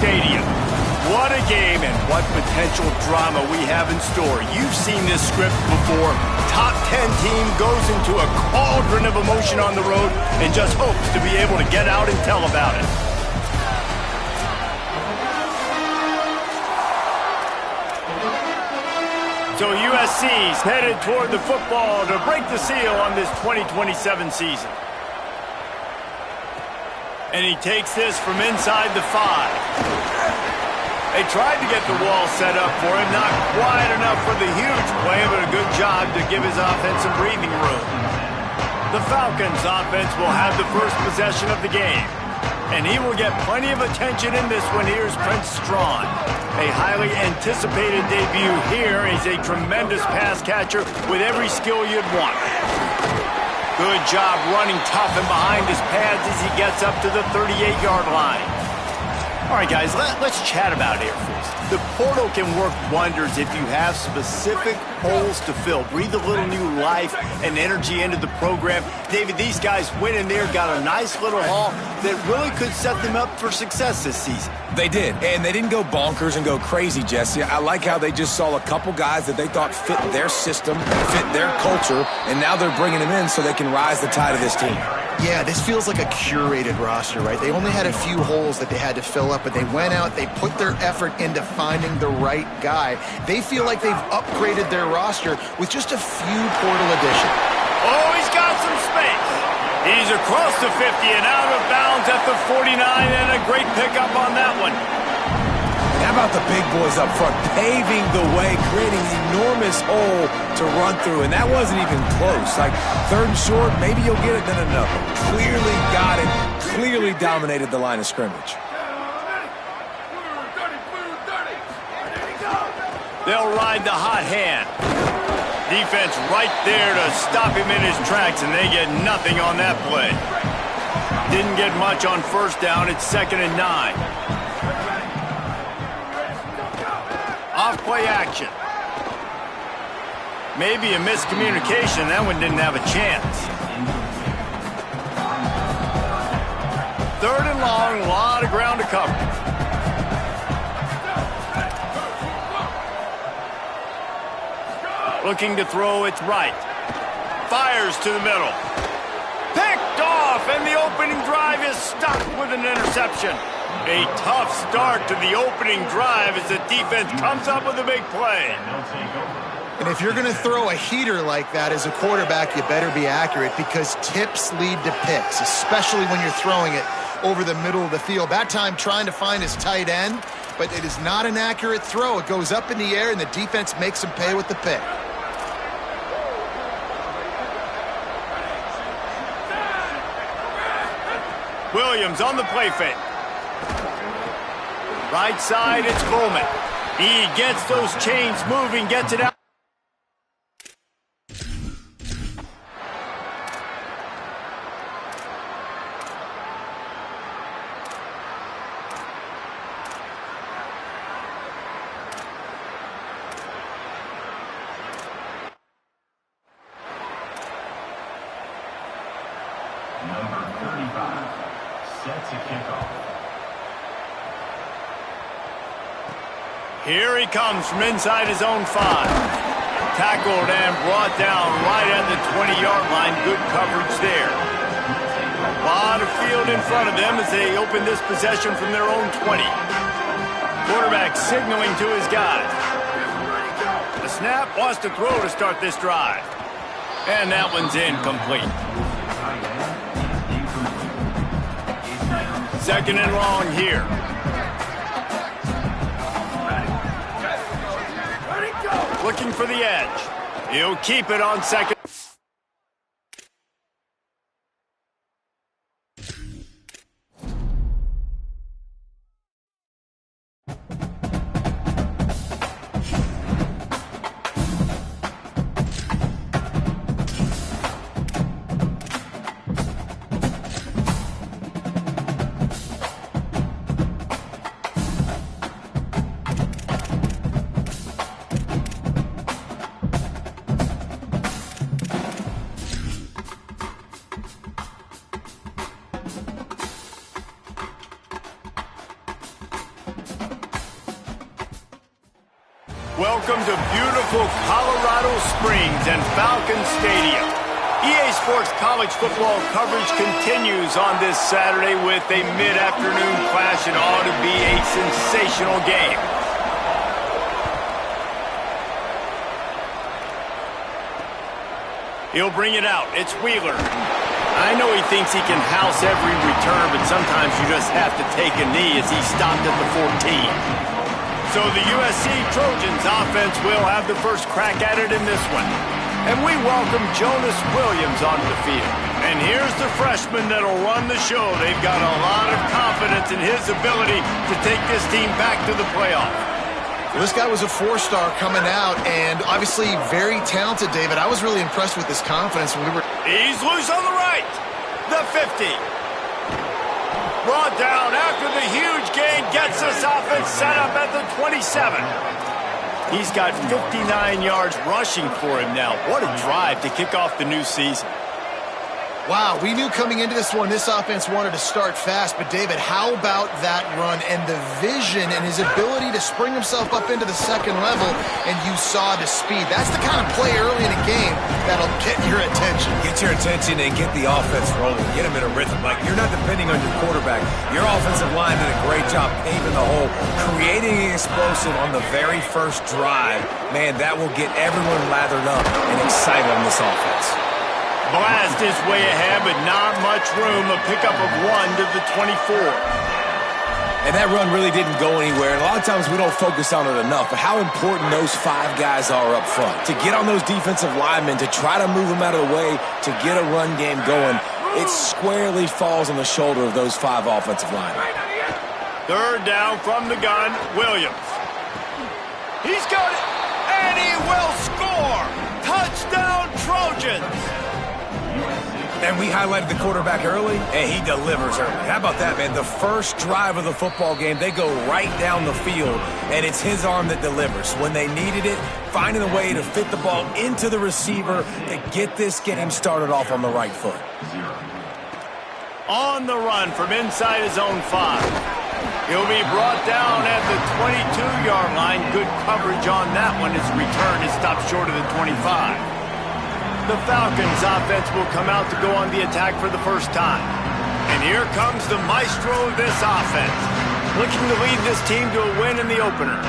Stadium. What a game and what potential drama we have in store. You've seen this script before. Top 10 team goes into a cauldron of emotion on the road and just hopes to be able to get out and tell about it. So USC's headed toward the football to break the seal on this 2027 season. And he takes this from inside the 5. They tried to get the wall set up for him, not quite enough for the huge play, but a good job to give his offense some breathing room. The Falcons' offense will have the first possession of the game, and he will get plenty of attention in this one. Here's Prince Strawn. A highly anticipated debut here. He's a tremendous pass catcher with every skill you'd want. Good job running tough and behind his pads as he gets up to the 38-yard line. All right, guys, let's chat about Air Force. The portal can work wonders if you have specific holes to fill. Breathe a little new life and energy into the program. David, these guys went in there, got a nice little haul that really could set them up for success this season. They did, and they didn't go bonkers and go crazy, Jesse. I like how they just saw a couple guys that they thought fit their system, fit their culture, and now they're bringing them in so they can rise the tide of this team. Yeah, this feels like a curated roster, right? They only had a few holes that they had to fill up, but they went out, they put their effort into finding the right guy. They feel like they've upgraded their roster with just a few portal additions. Oh, he's got some space. He's across the 50 and out of bounds at the 49, and a great pickup on that one. How about the big boys up front, paving the way, creating an enormous hole to run through, and that wasn't even close. Like, third and short, maybe you'll get it, no. Clearly got it, clearly dominated the line of scrimmage. They'll ride the hot hand. Defense right there to stop him in his tracks, and they get nothing on that play. Didn't get much on first down. It's 2nd and 9. Off-play action. Maybe a miscommunication. That one didn't have a chance. 3rd and long, a lot of ground to cover. Looking to throw, it's right. Fires to the middle. Picked off, and the opening drive is stuck with an interception. A tough start to the opening drive as the defense comes up with a big play. And if you're going to throw a heater like that as a quarterback, you better be accurate because tips lead to picks, especially when you're throwing it over the middle of the field. That time trying to find his tight end, but it is not an accurate throw. It goes up in the air, and the defense makes him pay with the pick. Williams on the play fake. Right side, it's Bowman. He gets those chains moving, gets it out. Number 35 sets a kickoff. Here he comes from inside his own 5. Tackled and brought down right at the 20-yard line. Good coverage there. A lot of field in front of them as they open this possession from their own 20. Quarterback signaling to his guys. The snap wants to throw to start this drive. And that one's incomplete. 2nd and long here. Looking for the edge. He'll keep it on 2nd. Welcome to beautiful Colorado Springs and Falcon Stadium. EA Sports college football coverage continues on this Saturday with a mid-afternoon clash. It ought to be a sensational game. He'll bring it out. It's Wheeler. I know he thinks he can house every return, but sometimes you just have to take a knee as he stopped at the 14. So the USC Trojans offense will have the first crack at it in this one. And we welcome Jonas Williams onto the field. And here's the freshman that'll run the show. They've got a lot of confidence in his ability to take this team back to the playoff. Well, this guy was a four-star coming out, and obviously very talented, David. I was really impressed with his confidence when we were... He's loose on the right. The 50. Brought down after the huge gain, gets this offense set up at the 27. He's got 59 yards rushing for him now. What a drive to kick off the new season. Wow, we knew coming into this one, this offense wanted to start fast, but David, how about that run and the vision and his ability to spring himself up into the second level, and you saw the speed. That's the kind of play early in a game that'll get your attention. Get your attention and get the offense rolling. Get them in a rhythm. Like, you're not depending on your quarterback. Your offensive line did a great job paving the hole, creating an explosive on the very first drive. Man, that will get everyone lathered up and excited on this offense. Blast his way ahead, but not much room. A pickup of 1 to the 24. And that run really didn't go anywhere. And a lot of times we don't focus on it enough, but how important those 5 guys are up front. To get on those defensive linemen, to try to move them out of the way, to get a run game going, it squarely falls on the shoulder of those 5 offensive linemen. Third down from the gun, Williams. He's got it, and he will score. Touchdown, Trojans. And we highlighted the quarterback early, and he delivers early. How about that, man? The first drive of the football game, they go right down the field, and it's his arm that delivers. When they needed it, finding a way to fit the ball into the receiver to get this game started off on the right foot. On the run from inside his own 5. He'll be brought down at the 22-yard line. Good coverage on that one. His return is stopped short of the 25. The Falcons offense will come out to go on the attack for the first time. And here comes the maestro of this offense, looking to lead this team to a win in the opener.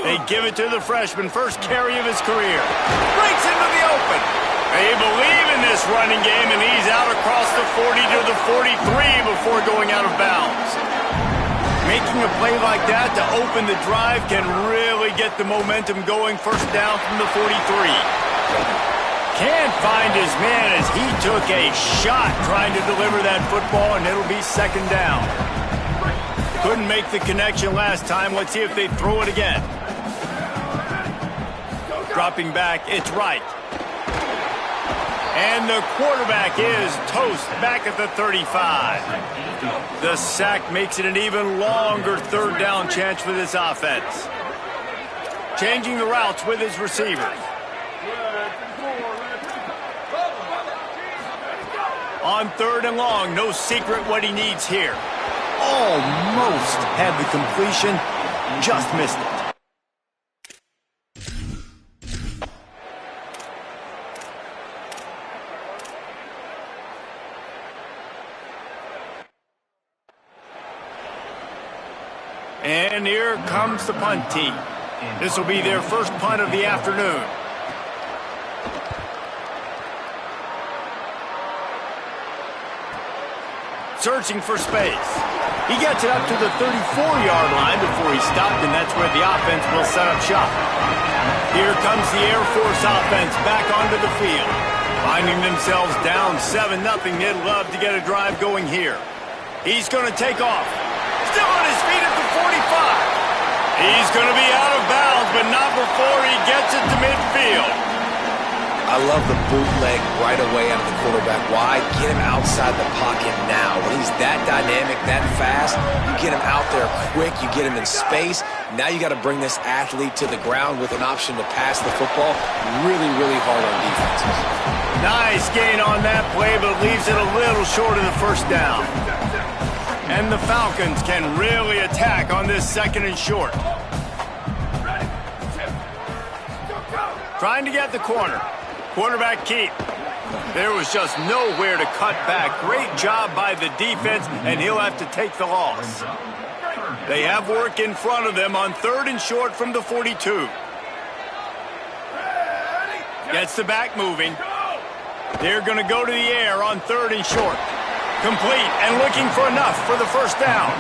They give it to the freshman, first carry of his career. Breaks into the open. They believe in this running game, and he's out across the 40 to the 43 before going out of bounds. Making a play like that to open the drive can really get the momentum going. First down from the 43. Can't find his man as he took a shot trying to deliver that football, and it'll be second down. Couldn't make the connection last time. Let's see if they throw it again. Dropping back, it's right. And the quarterback is toast back at the 35. The sack makes it an even longer third down chance for this offense. Changing the routes with his receivers. On third and long, no secret what he needs here. Almost had the completion, just missed it. And here comes the punt team. This will be their first punt of the afternoon. Searching for space. He gets it up to the 34-yard line before he stopped, and that's where the offense will set up shop. Here comes the Air Force offense back onto the field. Finding themselves down 7-0, they'd love to get a drive going here. He's going to take off. Still on his feet at the 45. He's going to be out of bounds, but not before he gets it to midfield. I love the bootleg right away out of the quarterback. Why? Get him outside the pocket now. When he's that dynamic, that fast, you get him out there quick, you get him in space. Now you got to bring this athlete to the ground with an option to pass the football. Really, really hard on defenses. Nice gain on that play, but leaves it a little short of the first down. And the Falcons can really attack on this 2nd and short. Trying to get the corner. Quarterback keep. There was just nowhere to cut back. Great job by the defense, and he'll have to take the loss. They have work in front of them on 3rd and short from the 42. Gets the back moving. They're going to go to the air on 3rd and short. Complete and looking for enough for the first down.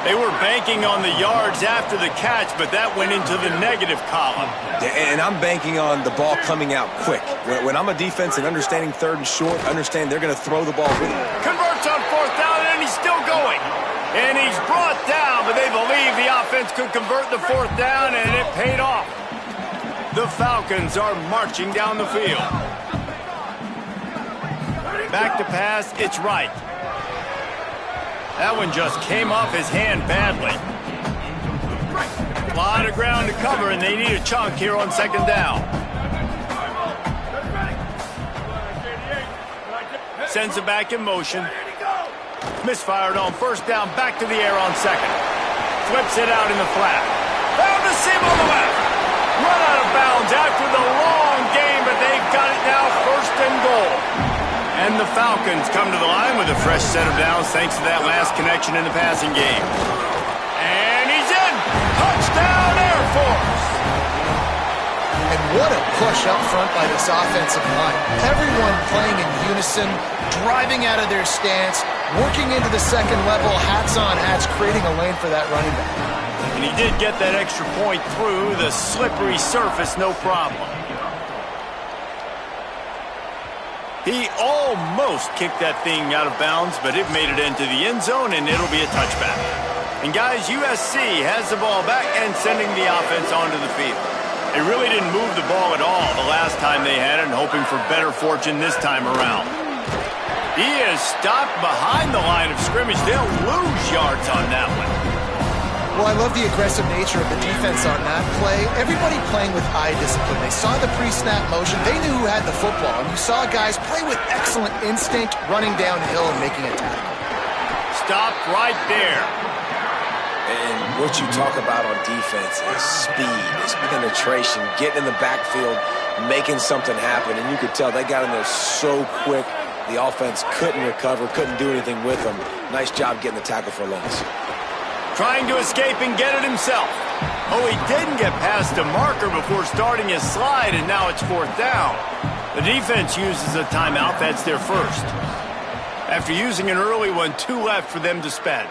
They were banking on the yards after the catch, but that went into the negative column. And I'm banking on the ball coming out quick. When I'm a defense and understanding 3rd and short, understand they're going to throw the ball with it. Converts on 4th down, and he's still going. And he's brought down, but they believe the offense could convert the 4th down, and it paid off. The Falcons are marching down the field. Back to pass, it's right. That one just came off his hand badly. A lot of ground to cover, and they need a chunk here on 2nd down. Sends it back in motion. Misfired on 1st down, back to the air on 2nd. Flips it out in the flat. Found the seam on the left. Run out of bounds after the long game, but they've got it now 1st and goal. And the Falcons come to the line with a fresh set of downs thanks to that last connection in the passing game. And he's in! Touchdown, Air Force! And what a push up front by this offensive line. Everyone playing in unison, driving out of their stance, working into the 2nd level, hats on hats, creating a lane for that running back. And he did get that extra point through the slippery surface, no problem. He almost kicked that thing out of bounds, but it made it into the end zone, and it'll be a touchback. And guys, USC has the ball back and sending the offense onto the field. They really didn't move the ball at all the last time they had it, and hoping for better fortune this time around. He is stopped behind the line of scrimmage. They'll lose yards on that one. Well, I love the aggressive nature of the defense on that play. Everybody playing with eye discipline. They saw the pre-snap motion. They knew who had the football. And you saw guys play with excellent instinct, running downhill and making a tackle. Stopped right there. And what you talk about on defense is speed, is penetration, getting in the backfield, making something happen. And you could tell they got in there so quick, the offense couldn't recover, couldn't do anything with them. Nice job getting the tackle for a loss. Trying to escape and get it himself. Oh, he didn't get past a marker before starting his slide, and now it's 4th down. The defense uses a timeout. That's their first. After using an early one, 2 left for them to spend.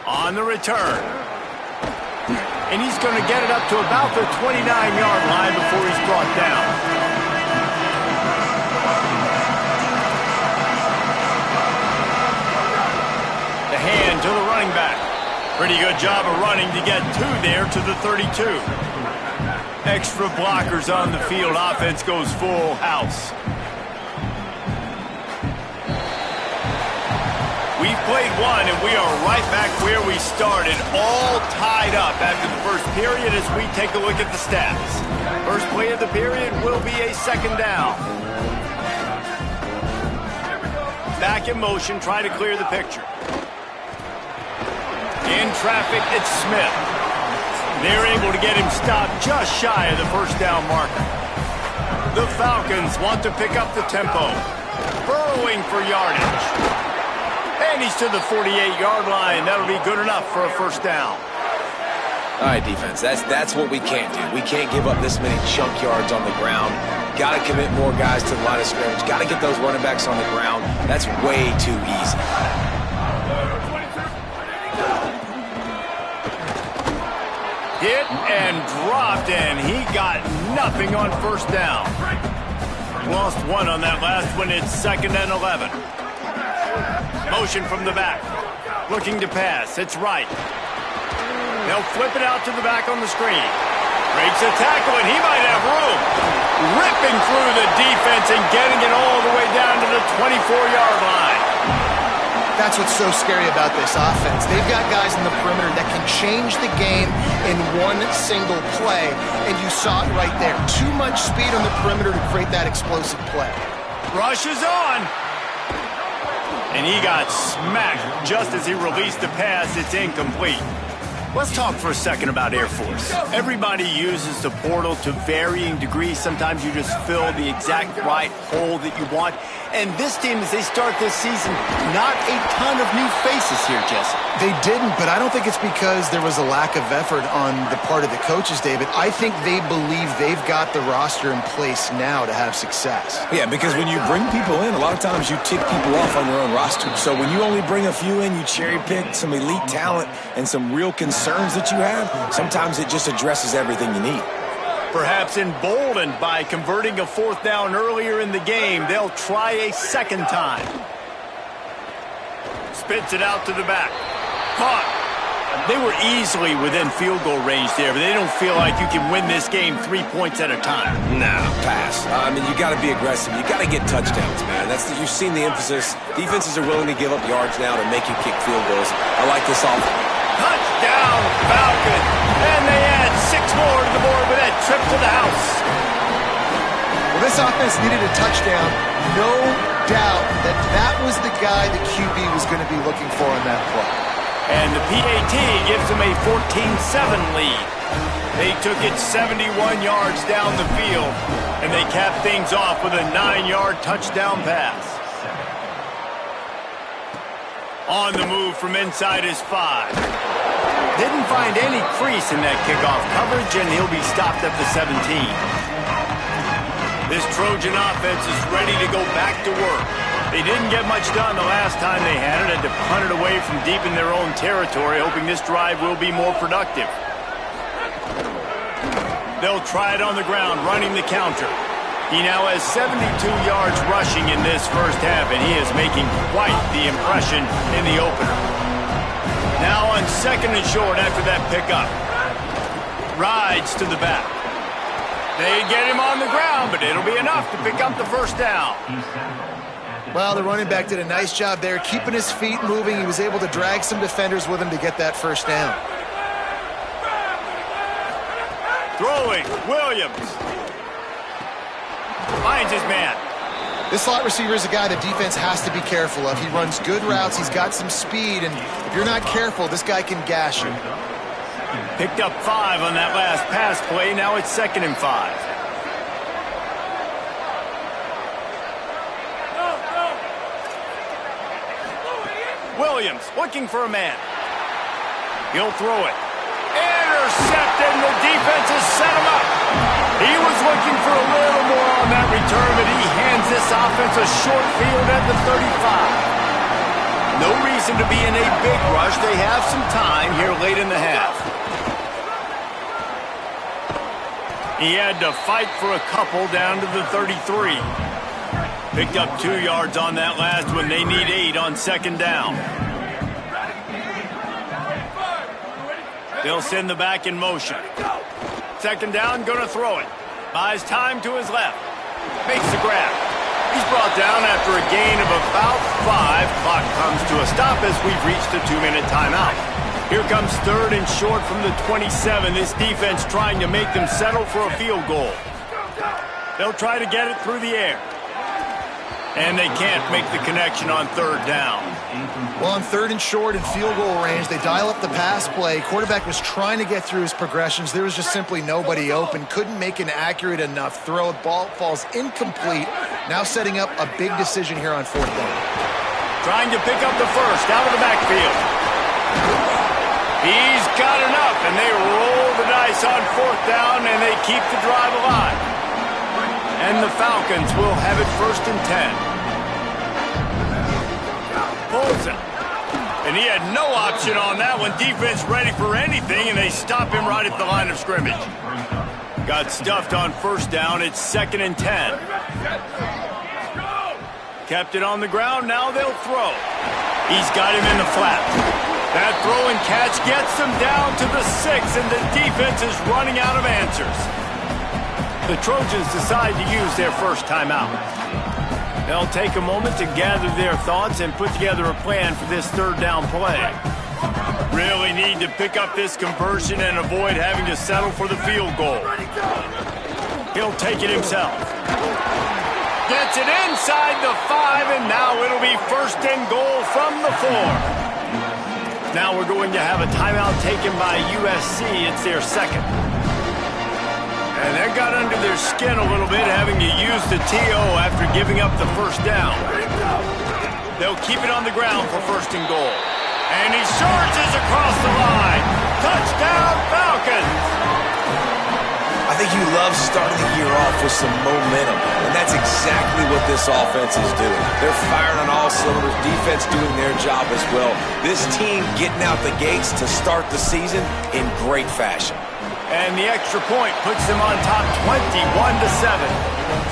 On the return. And he's going to get it up to about the 29-yard line before he's brought down. Hand to the running back. Pretty good job of running to get 2 there to the 32. Extra blockers on the field. Offense goes full house. We've played one, and we are right back where we started, all tied up after the first period as we take a look at the stats. First play of the period will be a 2nd down. Back in motion, try to clear the picture. In traffic, it's Smith. They're able to get him stopped just shy of the 1st down marker. The Falcons want to pick up the tempo. Burrowing for yardage. And he's to the 48-yard line. That'll be good enough for a 1st down. All right, defense, that's what we can't do. We can't give up this many chunk yards on the ground. Got to commit more guys to the line of scrimmage. Got to get those running backs on the ground. That's way too easy. Hit and dropped, and he got nothing on 1st down. Lost 1 on that last one. It's 2nd and 11. Motion from the back. Looking to pass. It's right. They'll flip it out to the back on the screen. Breaks a tackle, and he might have room. Ripping through the defense and getting it all the way down to the 24-yard line. That's what's so scary about this offense. They've got guys in the perimeter that can change the game in one single play, and you saw it right there. Too much speed on the perimeter to create that explosive play. Rush is on. And he got smacked just as he released the pass. It's incomplete. Let's talk for a second about Air Force. Everybody uses the portal to varying degrees. Sometimes you just fill the exact right hole that you want. And this team, as they start this season, not a ton of new faces here, Jesse. They didn't, but I don't think it's because there was a lack of effort on the part of the coaches, David. I think they believe they've got the roster in place now to have success. Yeah, because when you bring people in, a lot of times you tick people off on your own roster. So when you only bring a few in, you cherry pick some elite talent and some real concerns that you have, sometimes it just addresses everything you need. Perhaps emboldened by converting a fourth down earlier in the game, they'll try a second time. Spits it out to the back. Caught. They were easily within field goal range there, but they don't feel like you can win this game 3 points at a time. Nah, pass. I mean, you got to be aggressive. You got to get touchdowns, man. You've seen the emphasis. Defenses are willing to give up yards now to make you kick field goals. I like this offense. Touchdown, Falcon. And they add 6 more to the board with that trip to the house. Well, this offense needed a touchdown. No doubt that was the guy the QB was going to be looking for on that play. And the PAT gives them a 14-7 lead. They took it 71 yards down the field, and they capped things off with a 9-yard touchdown pass. On the move from inside his 5. Didn't find any crease in that kickoff coverage, and he'll be stopped at the 17. This Trojan offense is ready to go back to work. They didn't get much done the last time they had it, had to punt it away from deep in their own territory, hoping this drive will be more productive. They'll try it on the ground, running the counter. He now has 72 yards rushing in this first half, and he is making quite the impression in the opener. Now on second and short after that pickup. Rides to the back. They get him on the ground, but it'll be enough to pick up the first down. Well, the running back did a nice job there, keeping his feet moving. He was able to drag some defenders with him to get that first down. Throwing, Williams. Finds his man. This slot receiver is a guy the defense has to be careful of. He runs good routes. He's got some speed, and if you're not careful, this guy can gash you. Picked up 5 on that last pass play. Now it's 2nd and 5. Williams looking for a man. He'll throw it. Intercepted, and the defense has set him up. He was looking for a little more on that return, but he hands this offense a short field at the 35. No reason to be in a big rush. They have some time here late in the half. He had to fight for a couple down to the 33. Picked up 2 yards on that last one. They need 8 on second down. They'll send the back in motion. Second down, gonna throw it. Buys time to his left. Makes the grab. He's brought down after a gain of about 5. Clock comes to a stop as we've reached a 2-minute timeout. Here comes third and short from the 27. This defense trying to make them settle for a field goal. They'll try to get it through the air. And they can't make the connection on third down. Well, on third and short and field goal range, they dial up the pass play. Quarterback was trying to get through his progressions. There was just simply nobody open. Couldn't make an accurate enough throw. Ball falls incomplete. Now setting up a big decision here on fourth down. Trying to pick up the first out of the backfield. He's got enough, and they roll the dice on fourth down, and they keep the drive alive. And the Falcons will have it 1st and 10. Pulls it. And he had no option on that one. Defense ready for anything, and they stop him right at the line of scrimmage. Got stuffed on first down. It's 2nd and 10. Kept it on the ground, now they'll throw. He's got him in the flat. That throw and catch gets them down to the 6, and the defense is running out of answers. The Trojans decide to use their first timeout. They'll take a moment to gather their thoughts and put together a plan for this third down play. Really need to pick up this conversion and avoid having to settle for the field goal. He'll take it himself. Gets it inside the 5, and now it'll be first and goal from the 4. Now we're going to have a timeout taken by USC. It's their second. And that got under their skin a little bit, having to use the TO after giving up the first down. They'll keep it on the ground for first and goal. And he surges across the line. Touchdown, Falcons! I think you love starting the year off with some momentum, and that's exactly what this offense is doing. They're firing on all cylinders, defense doing their job as well. This team getting out the gates to start the season in great fashion. And the extra point puts them on top 21-7.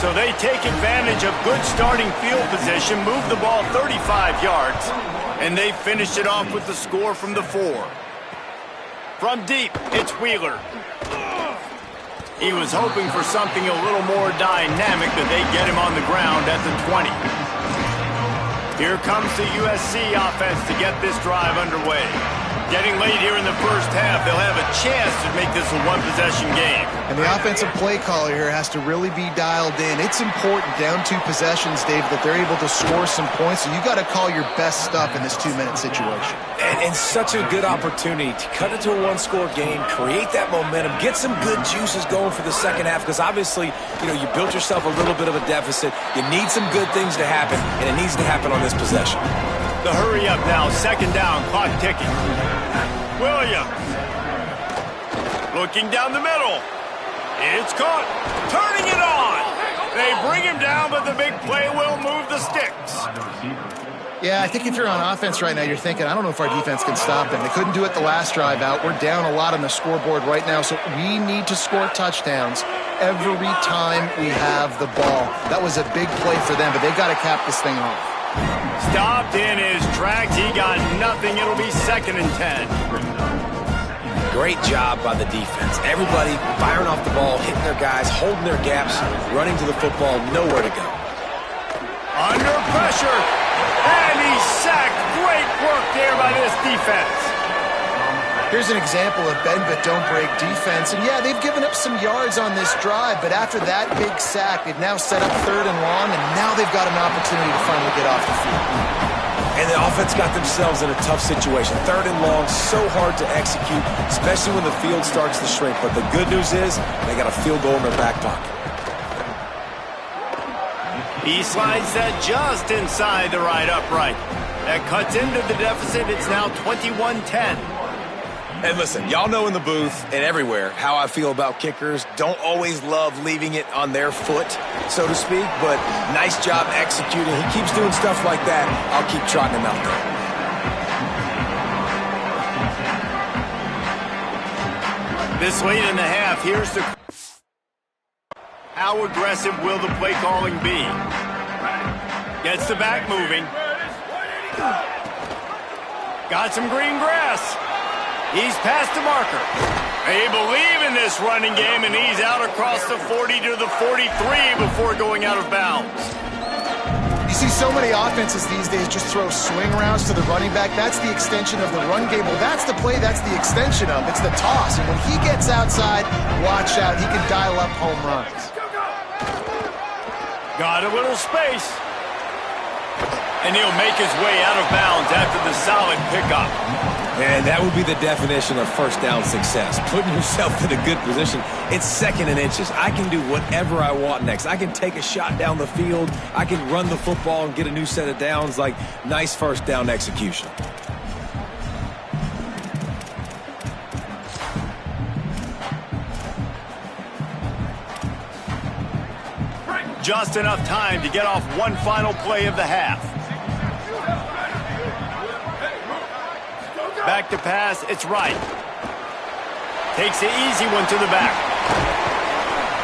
So they take advantage of good starting field position, move the ball 35 yards, and they finish it off with the score from the 4. From deep, it's Wheeler. He was hoping for something a little more dynamic, but they get him on the ground at the 20. Here comes the USC offense to get this drive underway. Getting late here in the first half, they'll have a chance to make this a one-possession game. And the offensive play caller here has to really be dialed in. It's important down 2 possessions, Dave, that they're able to score some points. So you got to call your best stuff in this 2-minute situation. And such a good opportunity to cut it to a one-score game, create that momentum, get some good juices going for the second half, because obviously, you built yourself a little bit of a deficit. You need some good things to happen, and it needs to happen on this possession. The hurry up now, second down, clock ticking. Williams. Looking down the middle. It's caught. Turning it on. They bring him down, but the big play will move the sticks. Yeah, I think if you're on offense right now, you're thinking, I don't know if our defense can stop them. They couldn't do it the last drive out. We're down a lot on the scoreboard right now, so we need to score touchdowns every time we have the ball. That was a big play for them, but they've got to cap this thing off. Stopped in his tracks. He got nothing. It'll be 2nd and 10. Great job by the defense. Everybody firing off the ball, hitting their guys, holding their gaps, running to the football, nowhere to go. Under pressure. And he's sacked. Great work there by this defense. Here's an example of bend but don't break defense. And yeah, they've given up some yards on this drive, but after that big sack, they've now set up 3rd and long, and now they've got an opportunity to finally get off the field. And the offense got themselves in a tough situation. 3rd and long, so hard to execute, especially when the field starts to shrink. But the good news is they got a field goal in their back pocket. He slides that just inside the right upright. That cuts into the deficit. It's now 21-10. And listen, y'all know in the booth and everywhere how I feel about kickers. Don't always love leaving it on their foot, so to speak, but nice job executing. He keeps doing stuff like that. I'll keep trotting him out there. This late in the half, here's the... How aggressive will the play calling be? Gets the back moving. Got some green grass. He's past the marker. They believe in this running game, and he's out across the 40 to the 43 before going out of bounds. You see so many offenses these days just throw swing routes to the running back. That's the extension of the run game. Well, that's the play that's the extension of. It's the toss. And when he gets outside, watch out. He can dial up home runs. Got a little space. And he'll make his way out of bounds after the solid pickup. And that would be the definition of first down success, putting yourself in a good position. It's 2nd and inches. I can do whatever I want next. I can take a shot down the field. I can run the football and get a new set of downs. Like, nice first down execution. Just enough time to get off one final play of the half. Back to pass, it's right. Takes the easy one to the back.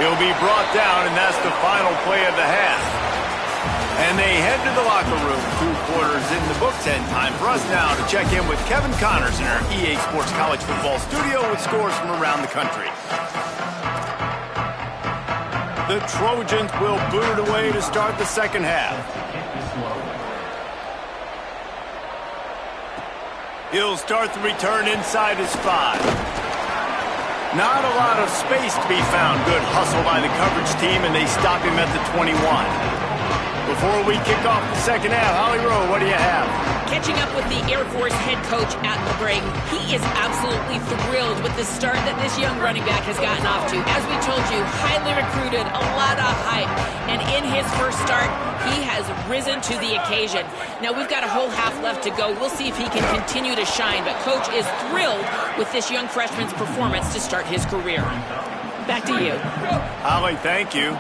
He'll be brought down, and that's the final play of the half. And they head to the locker room. 2 quarters in the books, and time for us now to check in with Kevin Connors in our EA Sports College Football studio with scores from around the country. The Trojans will boot it away to start the second half. He'll start the return inside his 5. Not a lot of space to be found. Good hustle by the coverage team, and they stop him at the 21. Before we kick off the second half, Holly Rowe, what do you have? Catching up with the Air Force head coach at the break, he is absolutely thrilled with the start that this young running back has gotten off to. As we told you, highly recruited, a lot of hype. And in his first start, he has risen to the occasion. Now, we've got a whole half left to go. We'll see if he can continue to shine. But Coach is thrilled with this young freshman's performance to start his career. Back to you. Holly, thank you.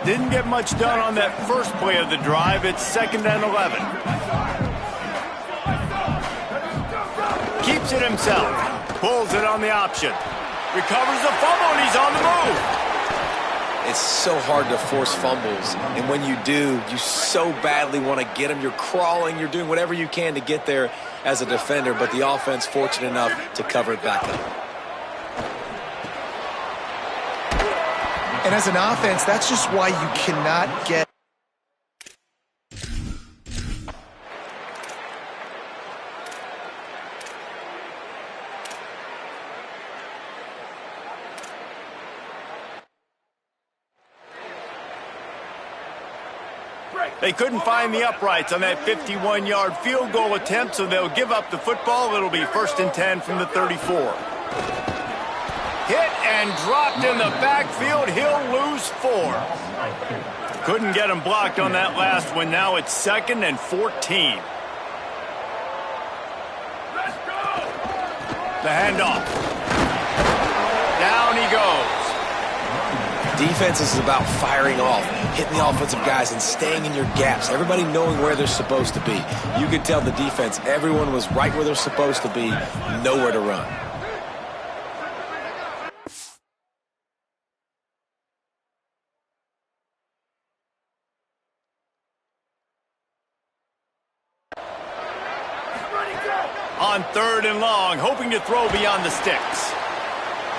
Didn't get much done on that first play of the drive. It's 2nd and 11. Keeps it himself. Pulls it on the option. Recovers the fumble, and he's on the move. It's so hard to force fumbles, and when you do, you so badly want to get them. You're crawling, you're doing whatever you can to get there as a defender, but the offense fortunate enough to cover it back up. And as an offense, that's just why you cannot get... They couldn't find the uprights on that 51-yard field goal attempt, so they'll give up the football. It'll be 1st and 10 from the 34. Hit and dropped in the backfield. He'll lose 4. Couldn't get him blocked on that last one. Now it's 2nd and 14. The handoff. Down he goes. Defense is about firing off, hitting the offensive guys and staying in your gaps. Everybody knowing where they're supposed to be. You could tell the defense, everyone was right where they're supposed to be, nowhere to run. On 3rd and long, hoping to throw beyond the sticks.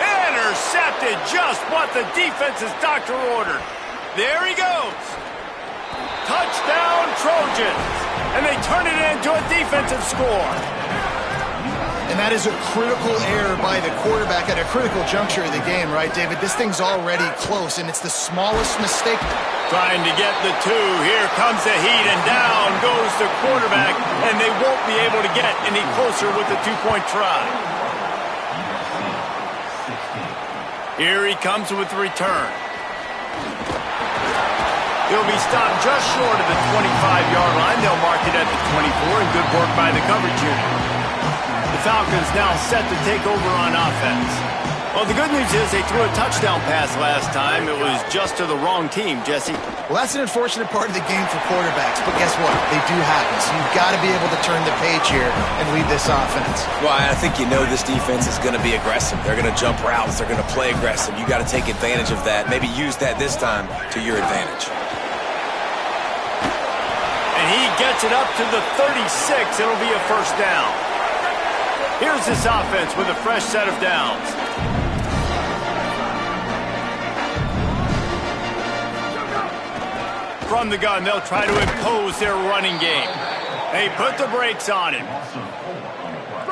Intercepted, just what the defense's doctor ordered. There he goes. Touchdown, Trojans. And they turn it into a defensive score. And that is a critical error by the quarterback at a critical juncture of the game, right, David? This thing's already close, and it's the smallest mistake. Trying to get the 2. Here comes the heat, and down goes the quarterback, and they won't be able to get any closer with the 2-point try. Here he comes with the return. He'll be stopped just short of the 25-yard line. They'll mark it at the 24, and good work by the coverage unit. The Falcons now set to take over on offense. Well, the good news is they threw a touchdown pass last time. It was just to the wrong team, Jesse. Well, that's an unfortunate part of the game for quarterbacks, but guess what? They do happen, so you've got to be able to turn the page here and lead this offense. Well, I think you know this defense is going to be aggressive. They're going to jump routes. They're going to play aggressive. You got to take advantage of that. Maybe use that this time to your advantage. And he gets it up to the 36. It'll be a 1st down. Here's this offense with a fresh set of downs. From the gun, they'll try to impose their running game. They put the brakes on him.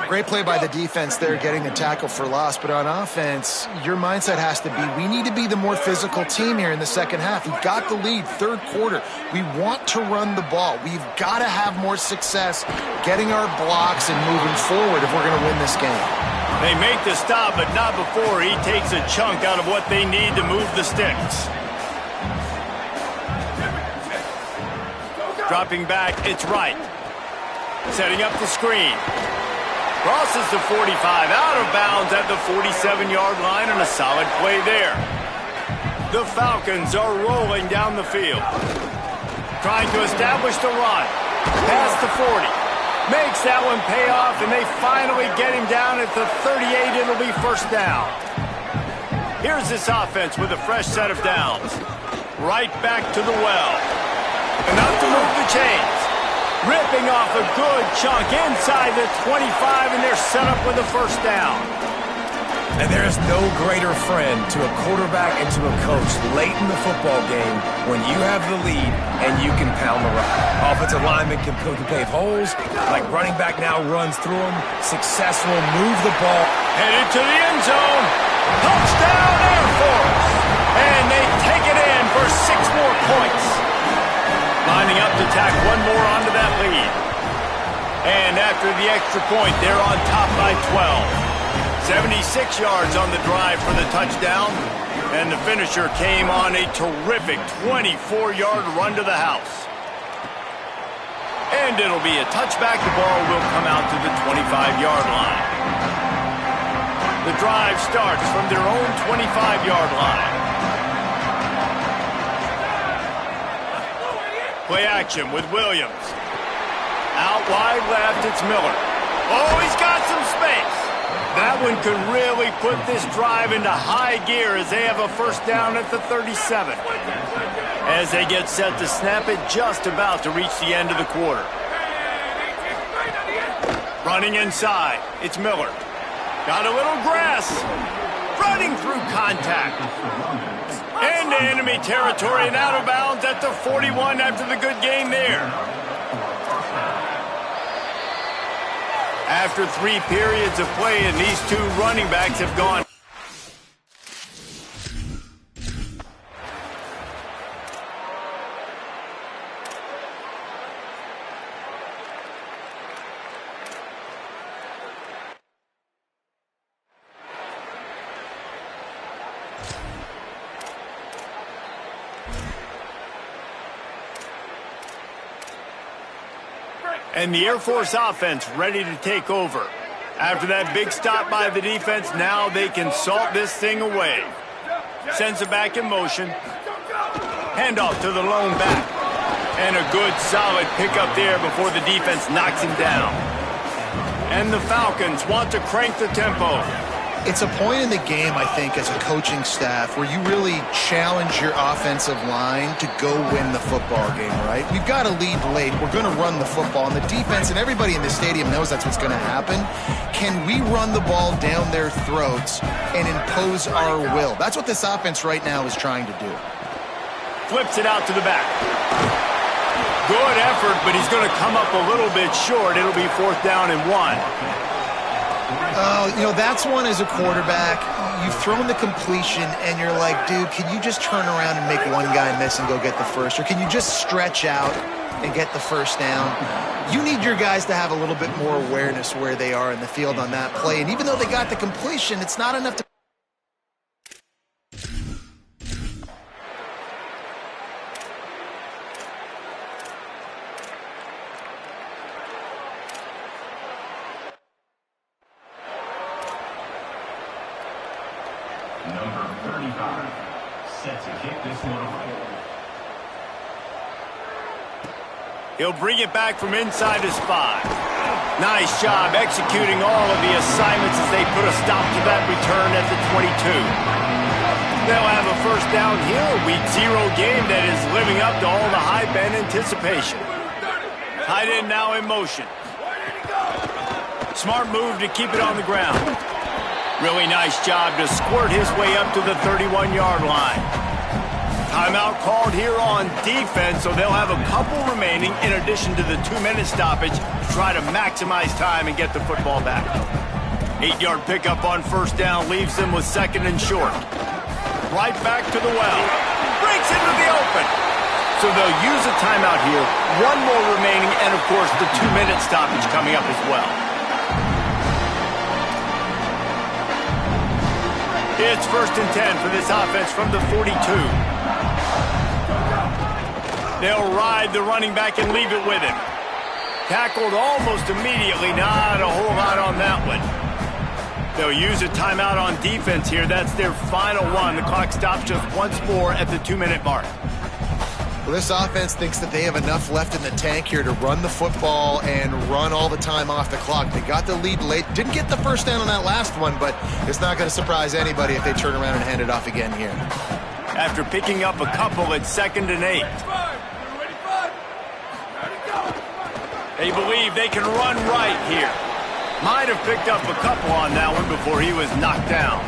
Great play by the defense there, getting the tackle for loss. But on offense, your mindset has to be, we need to be the more physical team here in the second half. We've got the lead, 3rd quarter. We want to run the ball. We've got to have more success getting our blocks and moving forward if we're going to win this game. They make the stop, but not before he takes a chunk out of what they need to move the sticks. Dropping back, it's right. Setting up the screen. Crosses the 45, out of bounds at the 47-yard line, and a solid play there. The Falcons are rolling down the field. Trying to establish the run. Past the 40. Makes that one pay off, and they finally get him down at the 38. It'll be 1st down. Here's this offense with a fresh set of downs. Right back to the well. Enough to move the chains. Ripping off a good chunk inside the 25, and they're set up with a first down. And there is no greater friend to a quarterback and to a coach late in the football game when you have the lead and you can pound the rock. Offensive linemen can pave holes, like running back now runs through them. Successful, move the ball. Headed to the end zone. Touchdown, Air Force. And they take it in for 6 more points. Lining up to tack one more onto that lead. And after the extra point, they're on top by 12. 76 yards on the drive for the touchdown, and the finisher came on a terrific 24-yard run to the house. And it'll be a touchback. The ball will come out to the 25-yard line. The drive starts from their own 25-yard line. Play action with Williams. Out wide left, it's Miller. Oh, he's got some space. That one could really put this drive into high gear as they have a first down at the 37. As they get set to snap it, just about to reach the end of the quarter. Running inside, it's Miller. Got a little grass. Running through contact. Into enemy territory and out of bounds at the 41 after the good gain there. After 3 periods of play, and these 2 running backs have gone. And the Air Force offense ready to take over. After that big stop by the defense, now they can salt this thing away. Sends it back in motion. Handoff to the lone back. And a good solid pickup there before the defense knocks him down. And the Falcons want to crank the tempo. It's a point in the game, I think, as a coaching staff where you really challenge your offensive line to go win the football game, right? We've got to lead late. We're going to run the football. And the defense and everybody in the stadium knows that's what's going to happen. Can we run the ball down their throats and impose our will? That's what this offense right now is trying to do. Flips it out to the back. Good effort, but he's going to come up a little bit short. It'll be 4th down and 1. That's one as a quarterback. You've thrown the completion, and you're like, dude, can you just turn around and make one guy miss and go get the first? Or can you just stretch out and get the first down? You need your guys to have a little bit more awareness where they are in the field on that play. And even though they got the completion, it's not enough to... Number 35, set to kick this one off. He'll bring it back from inside his 5. Nice job executing all of the assignments as they put a stop to that return at the 22. They'll have a first down here, a Week 0 game that is living up to all the hype and anticipation. Tight end now in motion. Smart move to keep it on the ground. Really nice job to squirt his way up to the 31-yard line. Timeout called here on defense, so they'll have a couple remaining in addition to the 2-minute stoppage to try to maximize time and get the football back. 8-yard pickup on first down leaves them with 2nd and short. Right back to the well. Breaks into the open. So they'll use a timeout here. 1 more remaining, and of course the 2-minute stoppage coming up as well. It's 1st and 10 for this offense from the 42. They'll ride the running back and leave it with him. Tackled almost immediately. Not a whole lot on that one. They'll use a timeout on defense here. That's their final one. The clock stops just once more at the 2-minute mark. Well, this offense thinks that they have enough left in the tank here to run the football and run all the time off the clock. They got the lead late. Didn't get the first down on that last one, but it's not going to surprise anybody if they turn around and hand it off again here. After picking up a couple, it's 2nd and 8. They believe they can run right here. Might have picked up a couple on that one before he was knocked down.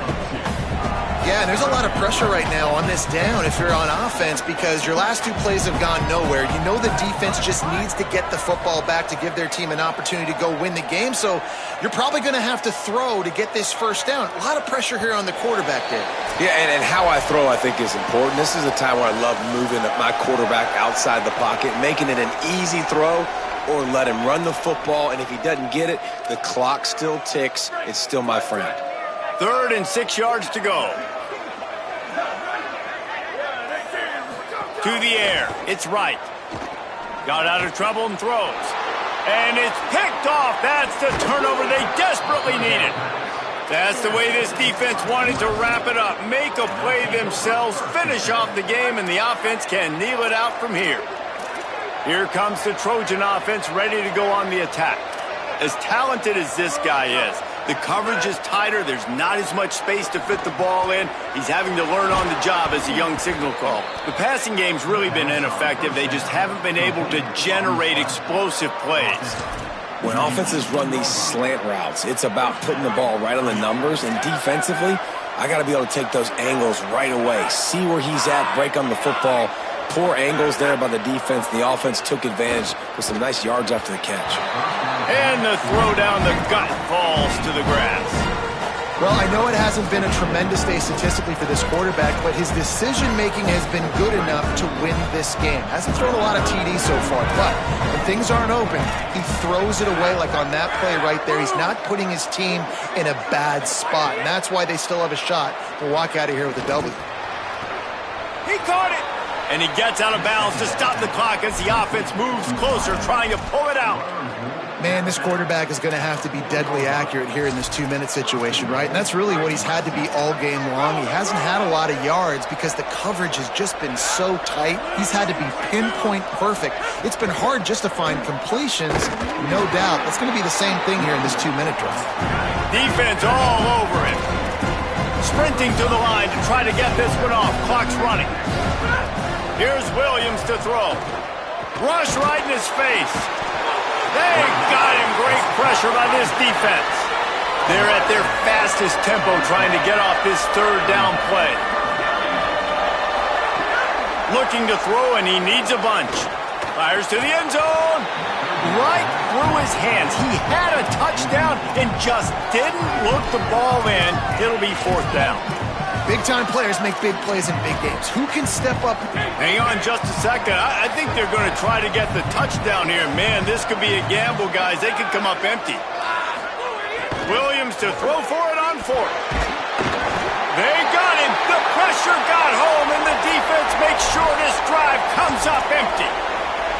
Yeah, and there's a lot of pressure right now on this down if you're on offense because your last two plays have gone nowhere. You know the defense just needs to get the football back to give their team an opportunity to go win the game, so you're probably going to have to throw to get this first down. A lot of pressure here on the quarterback there. Yeah, and how I throw, I think, is important. This is a time where I love moving my quarterback outside the pocket, making it an easy throw, or let him run the football, and if he doesn't get it, the clock still ticks. It's still my friend. 3rd and 6 yards to go. To the air. It's right. Got out of trouble and throws. And it's picked off. That's the turnover they desperately needed. That's the way this defense wanted to wrap it up. Make a play themselves, finish off the game, and the offense can kneel it out from here. Here comes the Trojan offense ready to go on the attack. As talented as this guy is, the coverage is tighter. There's not as much space to fit the ball in. He's having to learn on the job as a young signal call. The passing game's really been ineffective. They just haven't been able to generate explosive plays. When offenses run these slant routes, it's about putting the ball right on the numbers, and defensively, I got to be able to take those angles right away, see where he's at, break on the football. Poor angles there by the defense. The offense took advantage with some nice yards after the catch. And the throw down the gut falls to the grass. Well, I know it hasn't been a tremendous day statistically for this quarterback, but his decision-making has been good enough to win this game. Hasn't thrown a lot of TDs so far, but when things aren't open, he throws it away like on that play right there. He's not putting his team in a bad spot, and that's why they still have a shot to walk out of here with a W. He caught it! And he gets out of bounds to stop the clock as the offense moves closer, trying to pull it out. Man, this quarterback is going to have to be deadly accurate here in this 2-minute situation, right? And that's really what he's had to be all game long. He hasn't had a lot of yards because the coverage has just been so tight. He's had to be pinpoint perfect. It's been hard just to find completions, no doubt. That's going to be the same thing here in this 2-minute drive. Defense all over him. Sprinting to the line to try to get this one off. Clock's running. Here's Williams to throw. Rush right in his face. They got him. Great pressure by this defense. They're at their fastest tempo trying to get off this 3rd down play. Looking to throw, and he needs a bunch. Fires to the end zone. Right through his hands. He had a touchdown and just didn't look the ball in. It'll be 4th down. Big-time players make big plays in big games. Who can step up? Hang on just a second. I think they're going to try to get the touchdown here. Man, this could be a gamble, guys. They could come up empty. Williams to throw for it on 4th. They got him. The pressure got home, and the defense makes sure this drive comes up empty.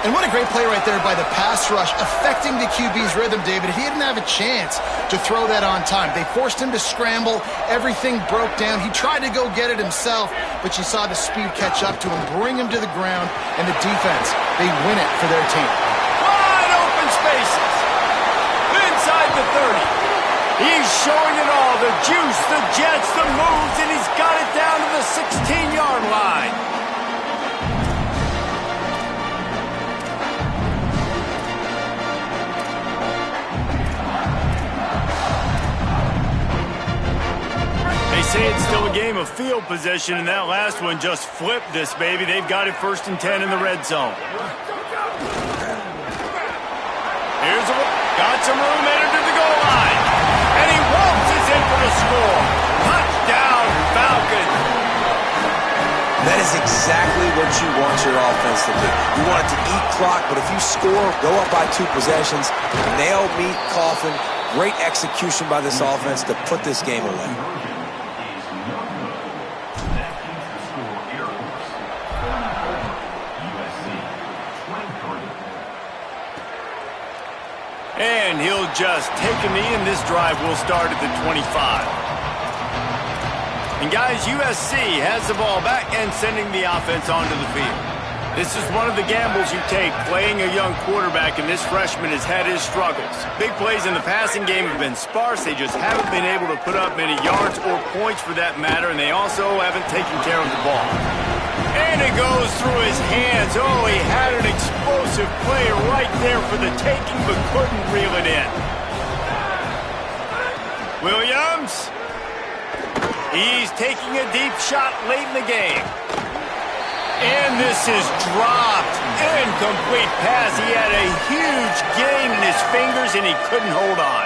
And what a great play right there by the pass rush, affecting the QB's rhythm, David. He didn't have a chance to throw that on time. They forced him to scramble. Everything broke down. He tried to go get it himself, but you saw the speed catch up to him, bring him to the ground, and the defense, they win it for their team. Wide open spaces. Inside the 30. He's showing it all. The juice, the jets, the moves, and he's got it down to the 16-yard line. They say it's still a game of field position, and that last one just flipped this, baby. They've got it 1st and 10 in the red zone. Here's a got some room, entered to the goal line. And he waltzes in for the score. Touchdown, Falcons. That is exactly what you want your offense to do. You want it to eat clock, but if you score, go up by 2 possessions, nail, meet, coffin, great execution by this offense to put this game away. And he'll just take a knee, and this drive will start at the 25. And guys, USC has the ball back and sending the offense onto the field. This is one of the gambles you take, playing a young quarterback, and this freshman has had his struggles. Big plays in the passing game have been sparse. They just haven't been able to put up many yards or points for that matter, and they also haven't taken care of the ball. And it goes through his hands. Oh, he had an explosive play right there for the taking, but couldn't reel it in. Williams. He's taking a deep shot late in the game. And this is dropped. Incomplete pass. He had a huge gain in his fingers, and he couldn't hold on.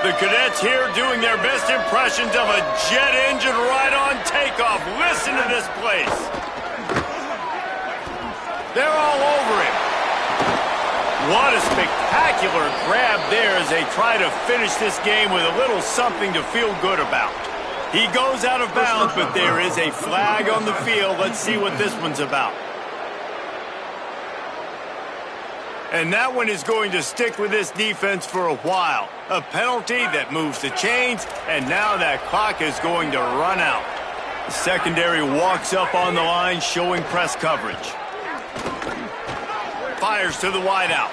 The Cadets here doing their best impressions of a jet engine right on takeoff. Listen to this place. They're all over him. What a spectacular grab there as they try to finish this game with a little something to feel good about. He goes out of bounds, but there is a flag on the field. Let's see what this one's about. And that one is going to stick with this defense for a while. A penalty that moves the chains, and now that clock is going to run out. The secondary walks up on the line, showing press coverage. Fires to the wideout.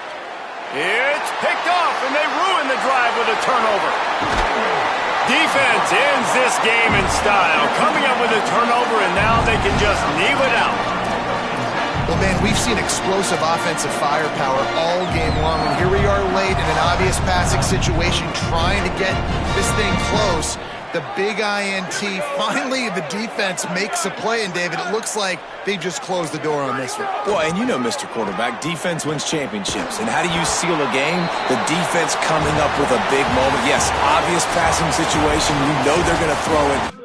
It's picked off, and they ruin the drive with a turnover. Defense ends this game in style, coming up with a turnover, and now they can just kneel it out. Well, man, we've seen explosive offensive firepower all game long, and here we are late in an obvious passing situation, trying to get this thing close. The big INT, finally the defense makes a play, and David, it looks like they just closed the door on this one. Well, and you know, Mr. Quarterback, defense wins championships. And how do you seal a game? The defense coming up with a big moment. Yes, obvious passing situation. You know they're going to throw it.